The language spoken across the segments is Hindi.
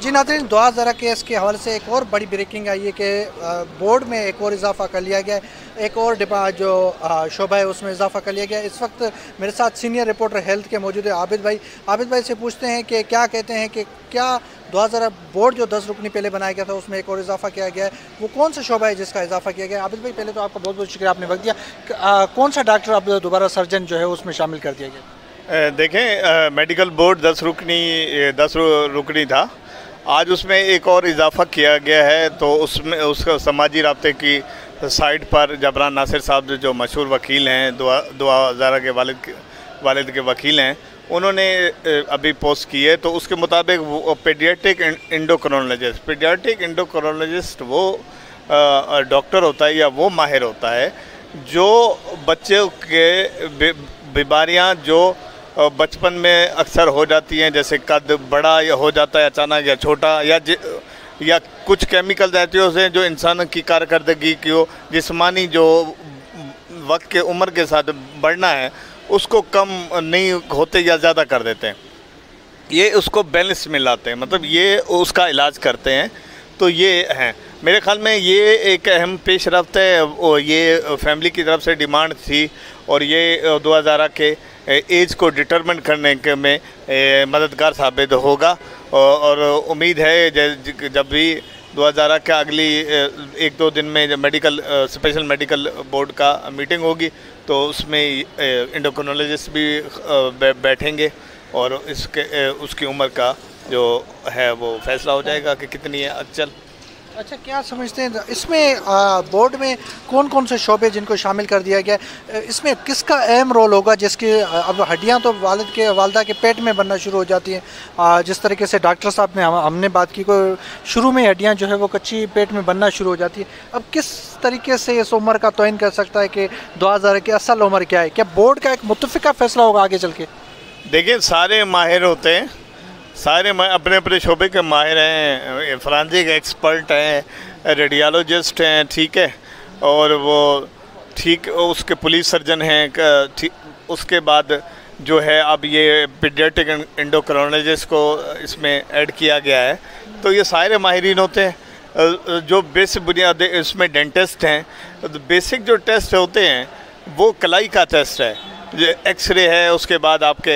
जी नाज़रीन, दुआ ज़रा केस के हवाले से एक और बड़ी ब्रेकिंग आई है कि बोर्ड में एक और इजाफा कर लिया गया है। एक और जो शोबा है उसमें इजाफा कर लिया गया है। इस वक्त मेरे साथ सीनियर रिपोर्टर हेल्थ के मौजूद है आबिद भाई। आबिद भाई से पूछते हैं कि क्या कहते हैं कि क्या दुआ ज़रा बोर्ड जो 10 रुकनी पहले बनाया गया था उसमें एक और इजाफा किया गया है, वो कौन सा शोबा है जिसका इजाफा किया गया है? आबिद भाई, पहले तो आपका बहुत बहुत शुक्रिया, आपने वक्त दिया। कौन सा डॉक्टर अब दोबारा सर्जन जो है उसमें शामिल कर दिया गया? देखें, मेडिकल बोर्ड 10 रुकनी था। आज उसमें एक और इजाफा किया गया है, तो उसमें उसका समाजी राब्ते की साइट पर जबरान नासिर साहब जो मशहूर वकील हैं, दुआ ज़ारा के वालिद के वकील हैं, उन्होंने अभी पोस्ट की है। तो उसके मुताबिक वो पीडियाट्रिक एंडोक्रोनोलॉजिस्ट वो डॉक्टर होता है या वो माहिर होता है जो बच्चों के बीमारियां जो बचपन में अक्सर हो जाती हैं, जैसे कद बड़ा या हो जाता है अचानक या छोटा, या कुछ केमिकल रहते हैं जो इंसान की कारकर्दगी की जिस्मानी जो वक्त के उम्र के साथ बढ़ना है उसको कम नहीं होते या ज़्यादा कर देते हैं। ये उसको बैलेंस में लाते हैं, मतलब ये उसका इलाज करते हैं। तो ये हैं, मेरे ख्याल में ये एक अहम पेशरफ्त है। और ये फैमिली की तरफ से डिमांड थी और ये दुआ ज़ारा के एज को डिटरमिन करने के में मददगार साबित होगा। और उम्मीद है जब भी दुआ ज़ारा का अगली 1-2 दिन में जब स्पेशल मेडिकल बोर्ड का मीटिंग होगी तो उसमें एंडोक्रोनोलॉजिस्ट भी बैठेंगे और उसकी उम्र का जो है वो फैसला हो जाएगा कि कितनी है अचल। अच्छा, क्या समझते हैं इसमें बोर्ड में कौन कौन से शोबे जिनको शामिल कर दिया गया, इसमें किसका अहम रोल होगा? जिसकी अब हड्डियां तो वालदा के पेट में बनना शुरू हो जाती हैं, जिस तरीके से डॉक्टर साहब ने हमने बात की को शुरू में हड्डियां जो है वो कच्ची पेट में बनना शुरू हो जाती है। अब किस तरीके से इस उम्र का तयन कर सकता है कि 2000 की असल उम्र क्या है? क्या बोर्ड का एक मुत्तफ़िका फैसला होगा आगे चल के? देखिए, सारे माहिर होते हैं, सारे अपने अपने शोबे के माहिर हैं, फॉरेंसिक एक्सपर्ट हैं, रेडियोलॉजिस्ट हैं, ठीक है, और वो ठीक उसके पुलिस सर्जन हैं, उसके बाद जो है अब ये पीडियाट्रिक एंडोक्रोनोलॉजिस्ट को इसमें ऐड किया गया है। तो ये सारे माहिरीन होते हैं। जो बेसिक बुनियाद इसमें डेंटिस्ट हैं, तो बेसिक जो टेस्ट होते हैं वो कलाई का टेस्ट है, एक्सरे है, उसके बाद आपके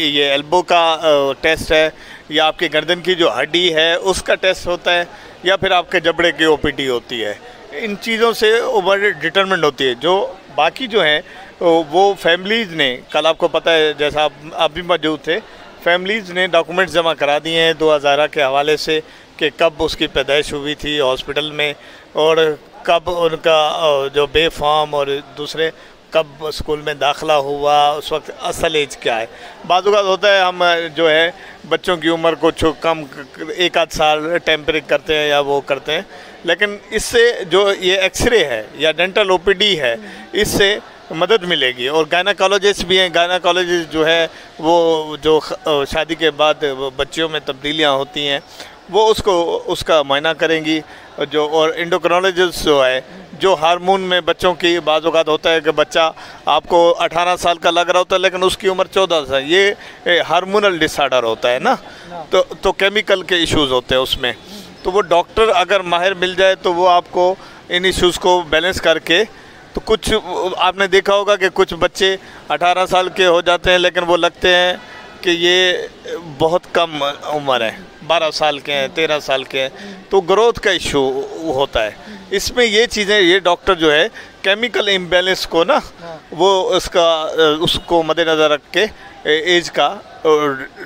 ये एल्बो का टेस्ट है, या आपके गर्दन की जो हड्डी है उसका टेस्ट होता है, या फिर आपके जबड़े की ओपीडी होती है। इन चीज़ों से उम्र डिटरमिन होती है। जो बाकी जो हैं वो फैमिलीज़ ने, कल आपको पता है जैसा आप भी मौजूद थे, फैमिलीज़ ने डॉक्यूमेंट्स जमा करा दिए हैं दुआ ज़ारा के हवाले से कि कब उसकी पैदाइश हुई थी हॉस्पिटल में, और कब उनका जो बे फॉर्म और दूसरे कब स्कूल में दाखिला हुआ, उस वक्त असल एज क्या है। बाज़ औक़ात होता है हम जो है बच्चों की उम्र को कम 1-8 साल टेम्परिंग करते हैं या वो करते हैं, लेकिन इससे जो ये एक्सरे है या डेंटल ओपीडी है इससे मदद मिलेगी। और गायनाकोलॉजिस्ट भी हैं, गायनाकोलॉजिस्ट जो है वो जो शादी के बाद बच्चियों में तब्दीलियाँ होती हैं वो उसका मुआयना करेंगी। और एंडोक्रोनोलॉजिस्ट जो है जो हार्मोन में बच्चों की बाज़ औक़ात होता है कि बच्चा आपको 18 साल का लग रहा होता है लेकिन उसकी उम्र 14 साल, ये हार्मोनल डिसऑर्डर होता है ना, तो केमिकल के इश्यूज़ होते हैं उसमें। तो वो डॉक्टर अगर माहिर मिल जाए तो वो आपको इन इश्यूज़ को बैलेंस करके, तो कुछ आपने देखा होगा कि कुछ बच्चे 18 साल के हो जाते हैं लेकिन वो लगते हैं कि ये बहुत कम उम्र है, 12 साल के हैं, 13 साल के हैं, तो ग्रोथ का इशू होता है। इसमें ये चीज़ें, ये डॉक्टर जो है केमिकल इम्बैलेंस को ना वो उसको मद्देनज़र रख के एज का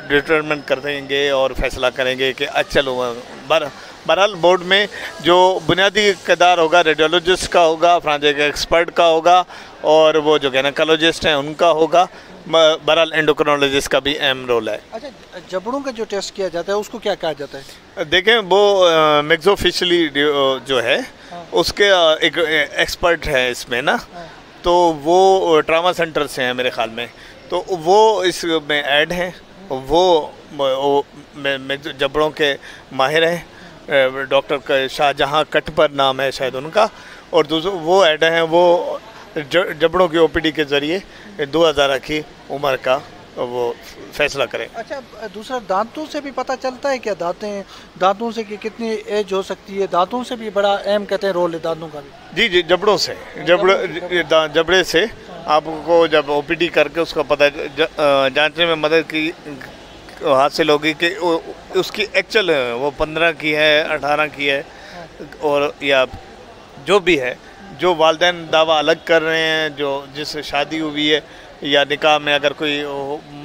डिटरमिन कर देंगे और फैसला करेंगे कि चलो। बहरहाल बोर्ड में जो बुनियादी किरदार होगा रेडियोलॉजिस्ट का होगा, फॉरेंसिक एक्सपर्ट का होगा, और वो जो गायनेकोलॉजिस्ट हैं उनका होगा। बहरहाल एंडोक्रोनोलॉजिस्ट का भी अहम रोल है। अच्छा, जबड़ों का जो टेस्ट किया जाता है उसको क्या कहा जाता है? देखें, वो मेक्सोफिशियली जो है उसके एक एक्सपर्ट है इसमें ना, तो वो ट्रामा सेंटर से हैं मेरे ख्याल में, तो वो इसमें ऐड हैं, वो जबड़ों के माहिर हैं, डॉक्टर शाहजहां कटपर नाम है शायद उनका, और दूसरा वो ऐड हैं, वो जबड़ों की ओपीडी के ज़रिए 2000 की उम्र का वो फैसला करें। अच्छा, दूसरा दांतों से भी पता चलता है क्या? दांतों से कि कितनी एज हो सकती है, दांतों से भी बड़ा अहम कहते हैं रोल है दांतों का भी। जी, जबड़ों से, जबड़े से आपको जब ओपीडी करके उसका पता जांचने में मदद की हासिल होगी कि उसकी एक्चुअल वो 15 की है, 18 की है, और या जो भी है, जो वालिदैन दावा अलग कर रहे हैं, जो जिससे शादी हुई है या निकाह में अगर कोई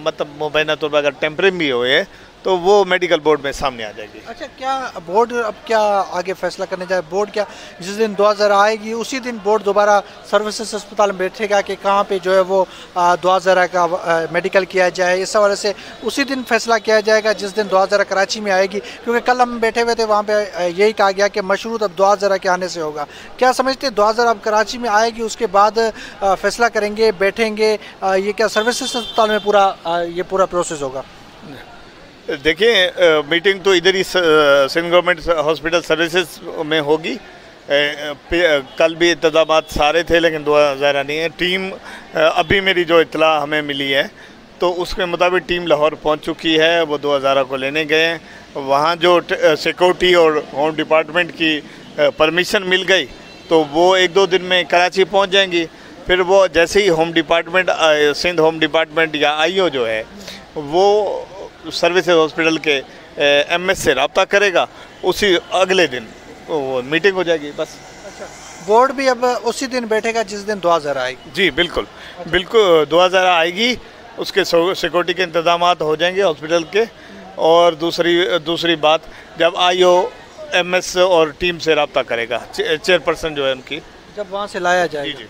मतलब मुबैना तौर पर अगर टेम्परिंग भी हुए तो वो मेडिकल बोर्ड में सामने आ जाएगी। अच्छा, क्या बोर्ड अब क्या आगे फैसला करने जाए? बोर्ड क्या जिस दिन 2000 आएगी उसी दिन बोर्ड दोबारा सर्विसेज अस्पताल में बैठेगा कि कहाँ पे जो है वो 2000 का मेडिकल किया जाए? इस हवाले से उसी दिन फैसला किया जाएगा जिस दिन 2000 कराची में आएगी, क्योंकि कल हम बैठे हुए थे वहाँ पे यही कहा गया कि मशरूत अब 2000 के आने से होगा। क्या समझते 2000 अब कराची में आएगी उसके बाद फैसला करेंगे, बैठेंगे, ये क्या सर्विसेज अस्पताल में ये पूरा प्रोसेस होगा? देखिए, मीटिंग तो इधर ही सिंध गवर्नमेंट हॉस्पिटल सर्विसेज में होगी। कल भी इंतजाम सारे थे लेकिन 2000 नहीं है। टीम अभी मेरी जो इतला हमें मिली है तो उसके मुताबिक टीम लाहौर पहुंच चुकी है, वो 2000 को लेने गए हैं। वहाँ जो सिक्योरिटी और होम डिपार्टमेंट की परमिशन मिल गई तो वो 1-2 दिन में कराची पहुँच जाएंगी। फिर वो जैसे ही home department, Sindh home department या IO जो है वो सर्विसेज हॉस्पिटल के MS से रब्ता करेगा, उसी अगले दिन वो मीटिंग हो जाएगी बस। अच्छा, बोर्ड भी अब उसी दिन बैठेगा जिस दिन 2000 आएगी? जी बिल्कुल। अच्छा। बिल्कुल 2000 आएगी, उसके सिक्योरिटी के इंतजाम हो जाएंगे हॉस्पिटल के। और दूसरी बात, जब IO MS और टीम से रब्ता करेगा, चेयरपर्सन जो है उनकी, जब वहाँ से लाया जाएगा। जी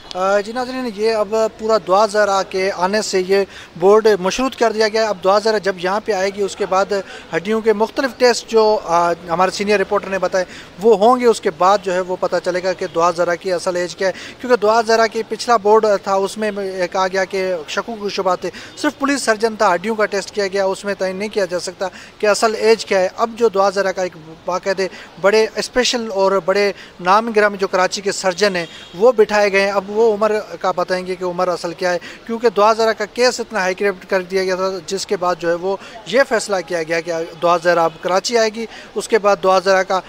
जी नाज़रीन, ये अब पूरा 2000 के आने से ये बोर्ड मशरूत कर दिया गया। अब 2000 जब यहाँ पे आएगी उसके बाद हड्डियों के मुख्तलिफ टेस्ट जो हमारे सीनियर रिपोर्टर ने बताए वो होंगे। उसके बाद जो है वो पता चलेगा कि 2000 की असल एज क्या है, क्योंकि 2000 की पिछला बोर्ड था उसमें कहा गया कि शकूक शुबा थे, सिर्फ पुलिस सर्जन था, हड्डियों का टेस्ट किया गया, उसमें तय नहीं किया जा सकता कि असल एज क्या है। अब जो 2000 का एक बाकायदे बड़े स्पेशल और बड़े नाम गिरामी जो कराची के सर्जन हैं वो बिठाए गए हैं। अब वो उम्र का बताएंगे कि उम्र असल क्या है, क्योंकि 2000 का केस इतना हाई क्रेडिट कर दिया गया था, जिसके बाद जो है वो ये फैसला किया गया कि 2000 अब कराची आएगी, उसके बाद 2000 का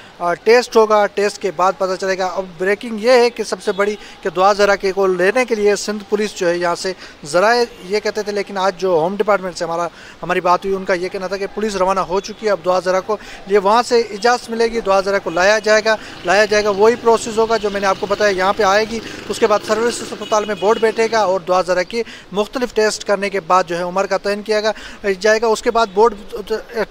टेस्ट होगा, टेस्ट के बाद पता चलेगा। अब ब्रेकिंग ये है कि सबसे बड़ी कि 2000 के को लेने के लिए सिंध पुलिस जो है यहाँ से ज़रा ये कहते थे, लेकिन आज जो होम डिपार्टमेंट से हमारी बात हुई उनका ये कहना था कि पुलिस रवाना हो चुकी है। अब 2000 को लिए वहाँ से इजाज़त मिलेगी, 2000 को लाया जाएगा। वही प्रोसेस होगा जो मैंने आपको बताया, यहाँ पर आएगी, उसके बाद सर्विस अस्पताल में बोर्ड बैठेगा और 2000 की मुख्तलिफ टेस्ट करने के बाद जो है उम्र का तयन किया जाएगा। उसके बाद बोर्ड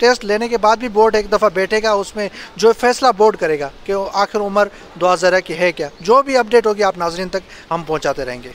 टेस्ट लेने के बाद भी बोर्ड एक दफ़ा बैठेगा, उसमें जो फैसला बोर्ड करेगा कि आखिर उम्र 2000 की है क्या। जो भी अपडेट होगी आप नाज़रीन तक हम पहुँचाते रहेंगे।